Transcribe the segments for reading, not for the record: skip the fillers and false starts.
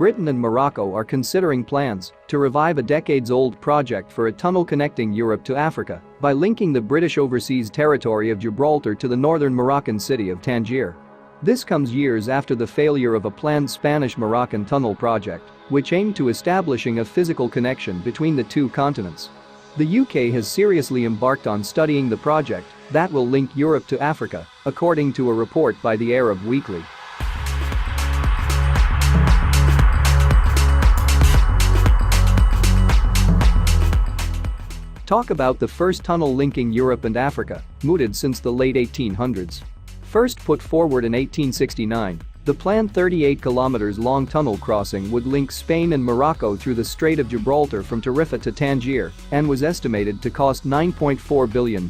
Britain and Morocco are considering plans to revive a decades-old project for a tunnel connecting Europe to Africa by linking the British overseas territory of Gibraltar to the northern Moroccan city of Tangier. This comes years after the failure of a planned Spanish-Moroccan tunnel project, which aimed to establishing a physical connection between the two continents. The UK has seriously embarked on studying the project that will link Europe to Africa, according to a report by the Arab Weekly. Talk about the first tunnel linking Europe and Africa, mooted since the late 1800s. First put forward in 1869, the planned 38 kilometers long tunnel crossing would link Spain and Morocco through the Strait of Gibraltar from Tarifa to Tangier and was estimated to cost $9.4 billion.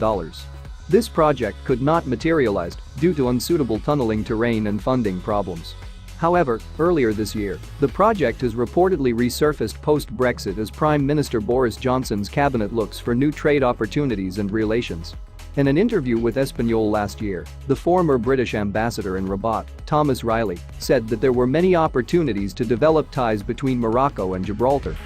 This project could not materialize due to unsuitable tunneling terrain and funding problems. However, earlier this year, the project has reportedly resurfaced post-Brexit as Prime Minister Boris Johnson's cabinet looks for new trade opportunities and relations. In an interview with Espanol last year, the former British ambassador in Rabat, Thomas Riley, said that there were many opportunities to develop ties between Morocco and Gibraltar.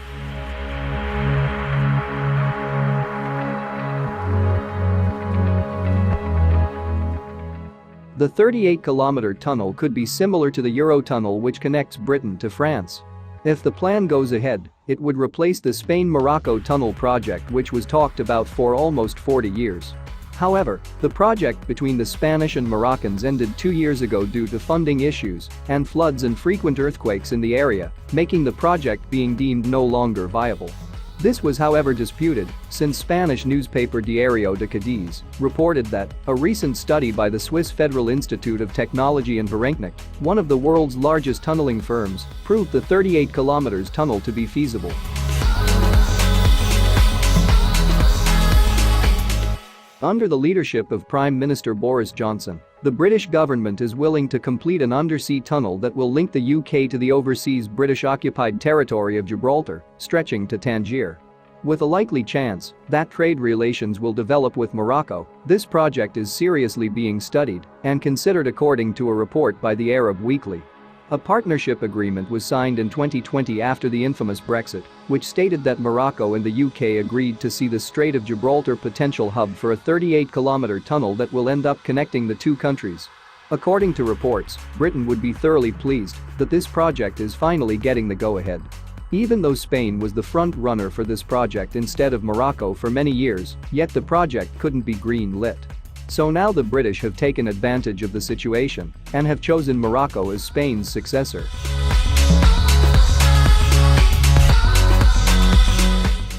The 38-kilometer tunnel could be similar to the Eurotunnel which connects Britain to France. If the plan goes ahead, it would replace the Spain-Morocco tunnel project which was talked about for almost 40 years. However, the project between the Spanish and Moroccans ended 2 years ago due to funding issues and floods and frequent earthquakes in the area, making the project being deemed no longer viable. This was however disputed, since Spanish newspaper Diario de Cádiz reported that a recent study by the Swiss Federal Institute of Technology in Verknecht, one of the world's largest tunneling firms, proved the 38 kilometers tunnel to be feasible. Under the leadership of Prime Minister Boris Johnson, the British government is willing to complete an undersea tunnel that will link the UK to the overseas British-occupied territory of Gibraltar, stretching to Tangier. With a likely chance that trade relations will develop with Morocco, this project is seriously being studied and considered according to a report by the Arab Weekly. A partnership agreement was signed in 2020 after the infamous Brexit, which stated that Morocco and the UK agreed to see the Strait of Gibraltar potential hub for a 38-kilometer tunnel that will end up connecting the two countries. According to reports, Britain would be thoroughly pleased that this project is finally getting the go-ahead. Even though Spain was the front runner for this project instead of Morocco for many years, yet the project couldn't be green-lit. So now the British have taken advantage of the situation and have chosen Morocco as Spain's successor.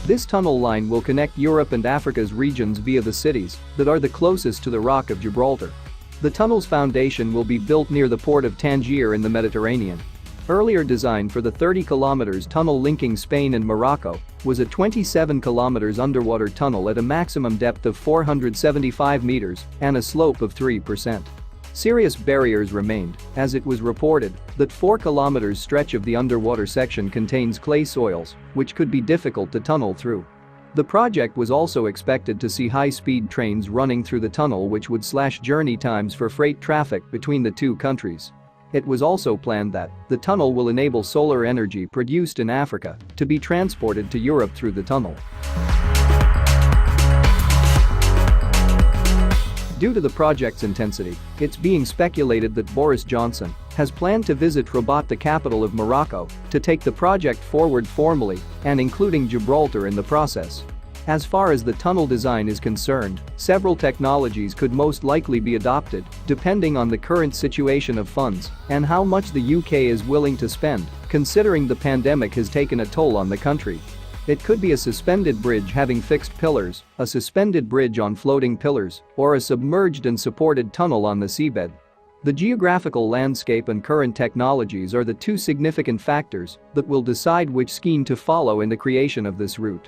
This tunnel line will connect Europe and Africa's regions via the cities that are the closest to the Rock of Gibraltar. The tunnel's foundation will be built near the port of Tangier in the Mediterranean. Earlier design for the 30 kilometers tunnel linking Spain and Morocco was a 27 kilometers underwater tunnel at a maximum depth of 475 meters and a slope of 3%. Serious barriers remained, as it was reported that 4 kilometers stretch of the underwater section contains clay soils, which could be difficult to tunnel through. The project was also expected to see high-speed trains running through the tunnel which would slash journey times for freight traffic between the two countries. It was also planned that the tunnel will enable solar energy produced in Africa to be transported to Europe through the tunnel. Due to the project's intensity, it's being speculated that Boris Johnson has planned to visit Rabat, the capital of Morocco, to take the project forward formally and including Gibraltar in the process. As far as the tunnel design is concerned, several technologies could most likely be adopted, depending on the current situation of funds and how much the UK is willing to spend, considering the pandemic has taken a toll on the country. It could be a suspended bridge having fixed pillars, a suspended bridge on floating pillars, or a submerged and supported tunnel on the seabed. The geographical landscape and current technologies are the two significant factors that will decide which scheme to follow in the creation of this route.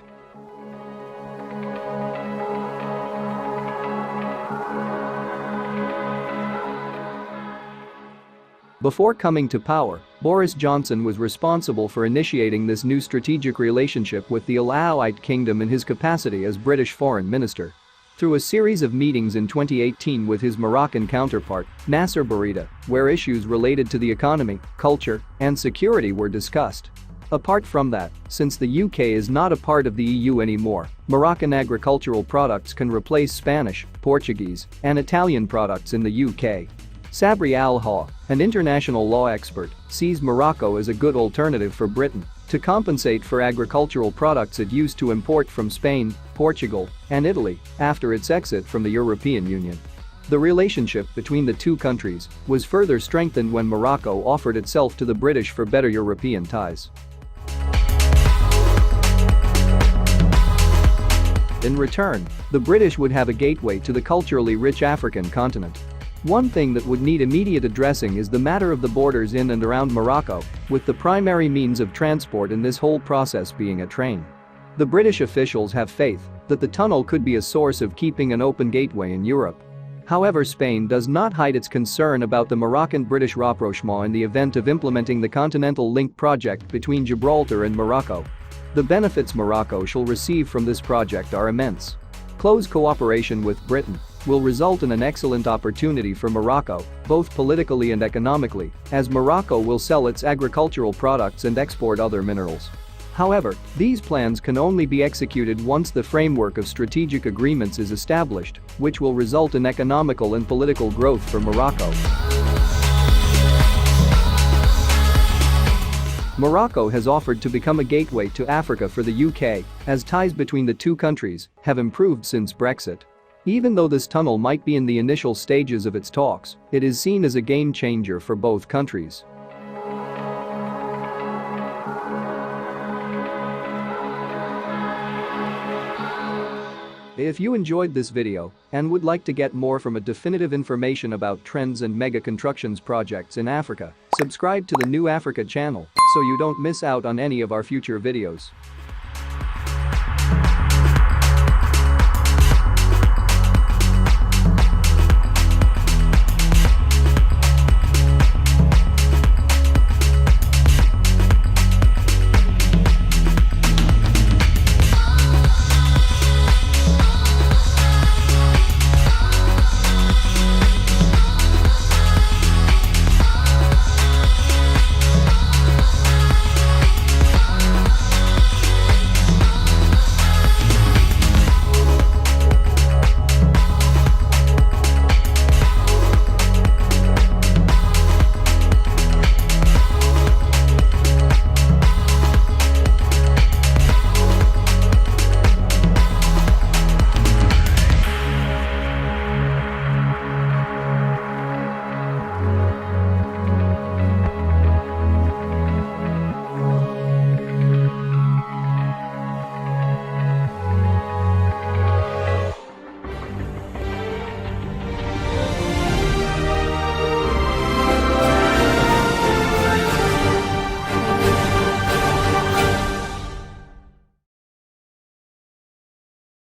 Before coming to power, Boris Johnson was responsible for initiating this new strategic relationship with the Alawite Kingdom in his capacity as British Foreign Minister. Through a series of meetings in 2018 with his Moroccan counterpart, Nasser Bourita, where issues related to the economy, culture, and security were discussed. Apart from that, since the UK is not a part of the EU anymore, Moroccan agricultural products can replace Spanish, Portuguese, and Italian products in the UK. Sabri Al-Ha, an international law expert, sees Morocco as a good alternative for Britain to compensate for agricultural products it used to import from Spain, Portugal, and Italy after its exit from the European Union. The relationship between the two countries was further strengthened when Morocco offered itself to the British for better European ties. In return, the British would have a gateway to the culturally rich African continent. One thing that would need immediate addressing is the matter of the borders in and around Morocco, with the primary means of transport in this whole process being a train. The British officials have faith that the tunnel could be a source of keeping an open gateway in Europe. However, Spain does not hide its concern about the Moroccan-British rapprochement in the event of implementing the Continental Link project between Gibraltar and Morocco. The benefits Morocco shall receive from this project are immense. Close cooperation with Britain will result in an excellent opportunity for Morocco, both politically and economically, as Morocco will sell its agricultural products and export other minerals. However, these plans can only be executed once the framework of strategic agreements is established, which will result in economical and political growth for Morocco. Morocco has offered to become a gateway to Africa for the UK, as ties between the two countries have improved since Brexit. Even though this tunnel might be in the initial stages of its talks, it is seen as a game changer for both countries. If you enjoyed this video and would like to get more from a definitive information about trends and mega constructions projects in Africa, subscribe to the New Africa channel so you don't miss out on any of our future videos.